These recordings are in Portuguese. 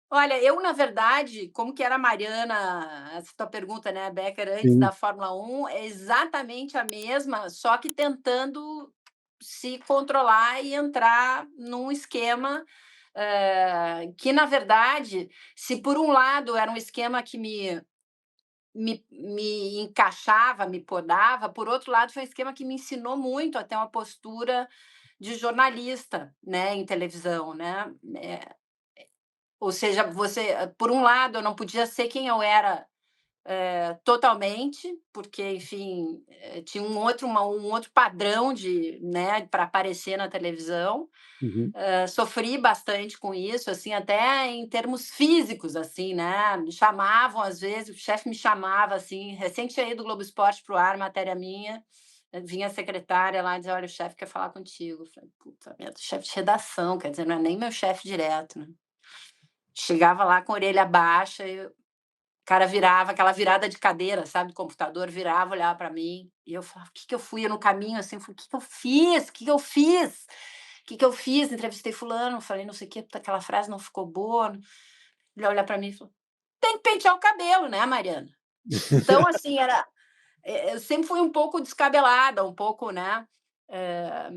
Olha, eu, na verdade, como que era a Mariana, essa tua pergunta, né, Becker, antes Sim. da Fórmula 1, é exatamente a mesma, só que tentando se controlar e entrar num esquema, que, na verdade, se por um lado era um esquema que me encaixava, me podava, por outro lado, foi um esquema que me ensinou muito a ter uma postura de jornalista, né, em televisão, né. Ou seja, você por um lado, eu não podia ser quem eu era, totalmente, porque, enfim, tinha um outro padrão de, né, para aparecer na televisão. Uhum. Sofri bastante com isso, assim, até em termos físicos, assim, né, me chamavam às vezes, o chefe me chamava, assim, recém tinha ido do Globo Esporte para o ar, matéria minha, vinha a secretária lá e dizia: "Olha, o chefe quer falar contigo". Eu falei: "Puta merda, chefe de redação, quer dizer, não é nem meu chefe direto, né". Chegava lá com a orelha baixa e o cara virava, aquela virada de cadeira, sabe, do computador, virava, olhava para mim, e eu falava: "O que que eu fui?". Eu no caminho, assim, eu falei: "O que que eu fiz? O que que eu fiz? O que que eu fiz? Entrevistei fulano, falei não sei o quê, puta, aquela frase não ficou boa". Ele olha para mim e falou: "Tem que pentear o cabelo, né, Mariana". Então, assim, eu sempre fui um pouco descabelada, um pouco, né, eh,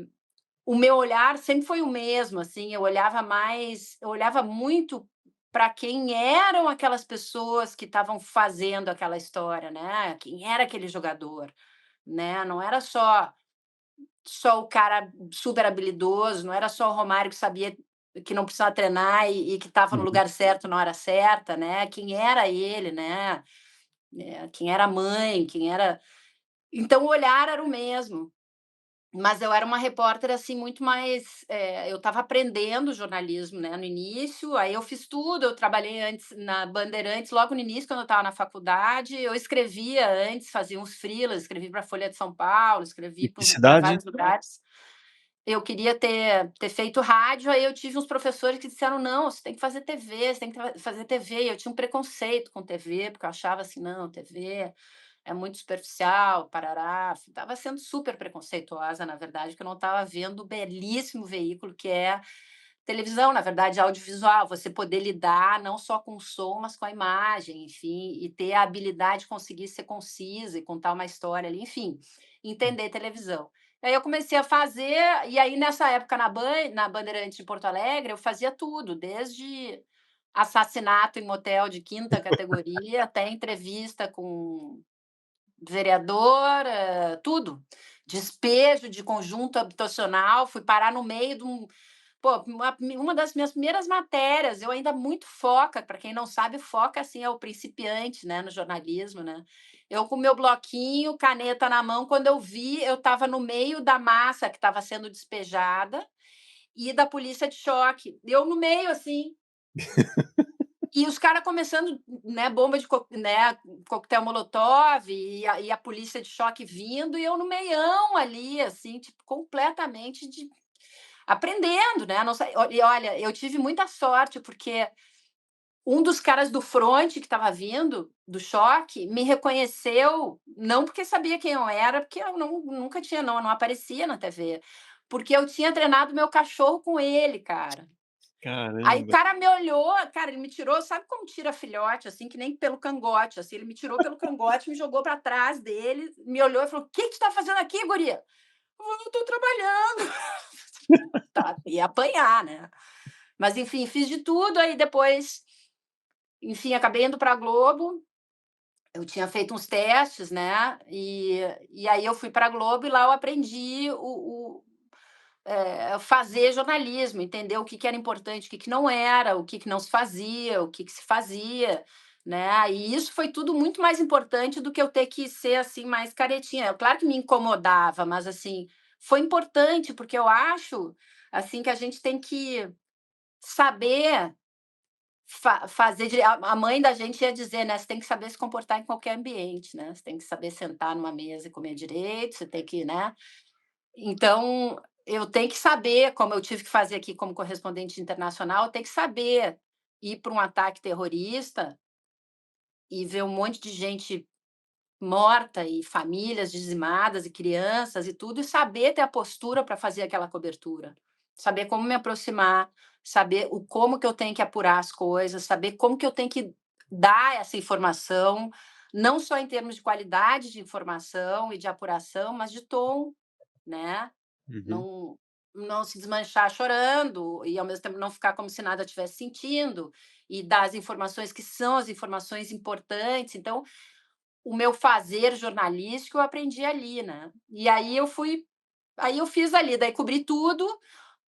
o meu olhar sempre foi o mesmo, assim, eu olhava muito para quem eram aquelas pessoas que estavam fazendo aquela história, né, quem era aquele jogador, né, não era só o cara super habilidoso, não era só o Romário que sabia que não precisava treinar e que estava no Uhum. lugar certo na hora certa, né, quem era ele, né, quem era a mãe, quem era então o olhar era o mesmo. Mas eu era uma repórter, assim, muito mais, eu estava aprendendo jornalismo, né, no início, aí eu fiz tudo, eu trabalhei antes na Bandeirantes, logo no início, quando eu estava na faculdade, eu escrevia antes, fazia uns freelas, escrevi para a Folha de São Paulo, E escrevi que para cidade? vários lugares. Eu queria ter feito rádio, aí eu tive uns professores que disseram: "Não, você tem que fazer TV, você tem que fazer TV", e eu tinha um preconceito com TV, porque eu achava assim: "Não, TV é muito superficial, parará". Estava sendo super preconceituosa, na verdade, que eu não estava vendo o belíssimo veículo que é televisão, na verdade, audiovisual, você poder lidar não só com o som, mas com a imagem, enfim, e ter a habilidade de conseguir ser concisa e contar uma história ali, enfim, entender televisão. Aí eu comecei a fazer, e aí nessa época na Bandeirantes de Porto Alegre, eu fazia tudo, desde assassinato em motel de quinta categoria, até entrevista com vereador, tudo. Despejo de conjunto habitacional, fui parar no meio de um pô, uma das minhas primeiras matérias, eu ainda muito foca, para quem não sabe, foca, assim, é o principiante, né, no jornalismo, né. Eu com meu bloquinho, caneta na mão, quando eu vi, eu estava no meio da massa que estava sendo despejada e da polícia de choque. Eu no meio, assim, e os caras começando, né, bomba de né, coquetel molotov e a polícia de choque vindo e eu no meião ali, assim, tipo, completamente aprendendo, né, não sei e olha, eu tive muita sorte, porque um dos caras do fronte que estava vindo, do choque, me reconheceu, não porque sabia quem eu era, porque eu nunca tinha não aparecia na TV, porque eu tinha treinado meu cachorro com ele, cara. Aí o Caramba. cara me olhou, cara, ele me tirou, sabe como tira filhote, assim, que nem pelo cangote, assim, ele me tirou pelo cangote, me jogou para trás dele, me olhou e falou: "O que que tu tá fazendo aqui, guria?" Eu falei: "Eu tô trabalhando". Tá, ia apanhar, né. Mas enfim, fiz de tudo, aí depois, enfim, acabei indo pra Globo, eu tinha feito uns testes, né, e aí eu fui pra Globo e lá eu aprendi fazer jornalismo, entender o que que era importante, o que que não era, o que que não se fazia, o que que se fazia, né, e isso foi tudo muito mais importante do que eu ter que ser, assim, mais caretinha. Claro que me incomodava, mas, assim, foi importante, porque eu acho, assim, que a gente tem que saber fazer a mãe da gente ia dizer, né: "Você tem que saber se comportar em qualquer ambiente, né, você tem que saber sentar numa mesa e comer direito, você tem que", né. Então, eu tenho que saber, como eu tive que fazer aqui como correspondente internacional, eu tenho que saber ir para um ataque terrorista e ver um monte de gente morta e famílias dizimadas e crianças e tudo, e saber ter a postura para fazer aquela cobertura, saber como me aproximar, saber o como que eu tenho que apurar as coisas, saber como que eu tenho que dar essa informação, não só em termos de qualidade de informação e de apuração, mas de tom, né. Uhum. Não se desmanchar chorando e, ao mesmo tempo, não ficar como se nada estivesse sentindo, e dar as informações que são as informações importantes. Então, o meu fazer jornalístico eu aprendi ali, né. E aí eu fiz ali, daí cobri tudo,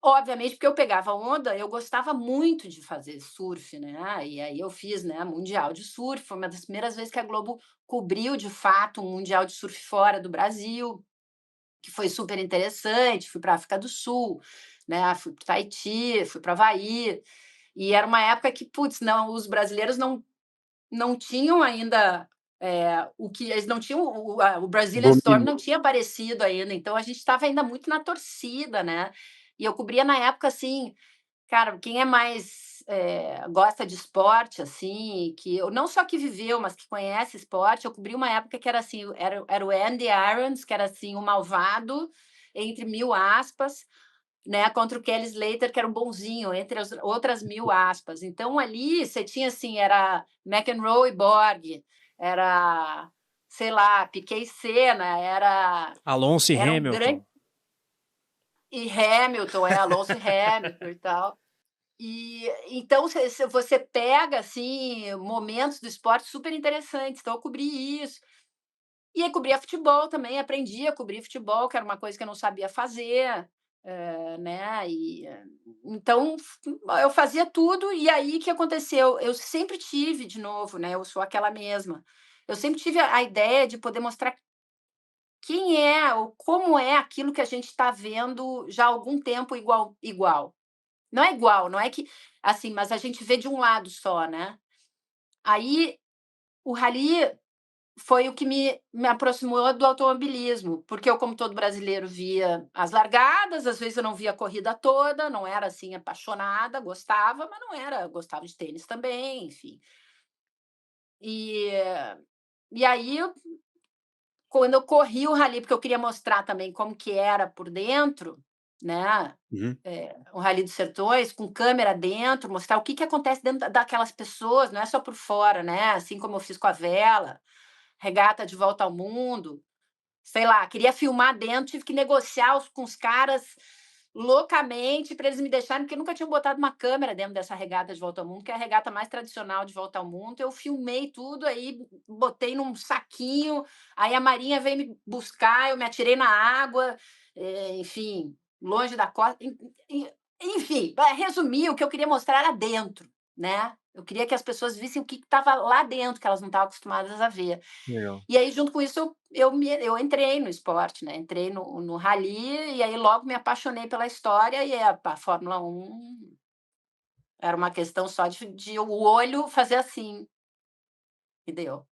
obviamente, porque eu pegava onda, eu gostava muito de fazer surf, né, e aí eu fiz, né, mundial de surf, foi uma das primeiras vezes que a Globo cobriu, de fato, um mundial de surf fora do Brasil, que foi super interessante. Fui para a África do Sul, né, fui para Tahiti, fui para Havaí, e era uma época que, putz, não, os brasileiros não tinham ainda, o que eles não tinham, o Brazilian Storm Domínio. não tinha aparecido ainda, então a gente estava ainda muito na torcida, né. E eu cobria na época, assim, cara, quem é mais, gosta de esporte, assim, que eu não só que viveu, mas que conhece esporte, eu cobri uma época que era assim, era o Andy Irons, que era, assim, o malvado, entre 1000 aspas, né, contra o Kelly Slater, que era o bonzinho, entre as outras 1000 aspas. Então ali você tinha, assim, era McEnroe e Borg, era, sei lá, Piquet e Senna, Alonso e era um grande, Hamilton. e Hamilton, Alonso e Hamilton e tal. E então você pega, assim, momentos do esporte super interessantes, então eu cobri isso. E aí cobria futebol também, aprendi a cobrir futebol, que era uma coisa que eu não sabia fazer, né, então eu fazia tudo. E aí que aconteceu, eu sempre tive, de novo, né, eu sou aquela mesma, eu sempre tive a ideia de poder mostrar quem é ou como é aquilo que a gente está vendo já há algum tempo igual. Não é igual, não é que assim, mas a gente vê de um lado só, né. Aí, o rally foi o que me aproximou do automobilismo, porque eu, como todo brasileiro, via as largadas, às vezes eu não via a corrida toda, não era, assim, apaixonada, gostava, mas não era, gostava de tênis também, enfim. E e aí quando eu corri o rally, porque eu queria mostrar também como que era por dentro, né, Uhum. o Rally dos Sertões, com câmera dentro, mostrar o que que acontece dentro daquelas pessoas, não é só por fora, né, assim como eu fiz com a vela, regata de volta ao mundo, sei lá, queria filmar dentro, tive que negociar com os caras loucamente para eles me deixarem, porque nunca tinham botado uma câmera dentro dessa regata de volta ao mundo, que é a regata mais tradicional de volta ao mundo. Eu filmei tudo, aí botei num saquinho, aí a marinha veio me buscar, eu me atirei na água, enfim, longe da costa. Enfim, para resumir, o que eu queria mostrar era dentro, né? Eu queria que as pessoas vissem o que estava lá dentro, que elas não estavam acostumadas a ver. Legal. E aí, junto com isso, eu entrei no esporte, né, entrei no rally, e aí logo me apaixonei pela história, e a Fórmula 1 era uma questão só de o olho fazer assim, e deu.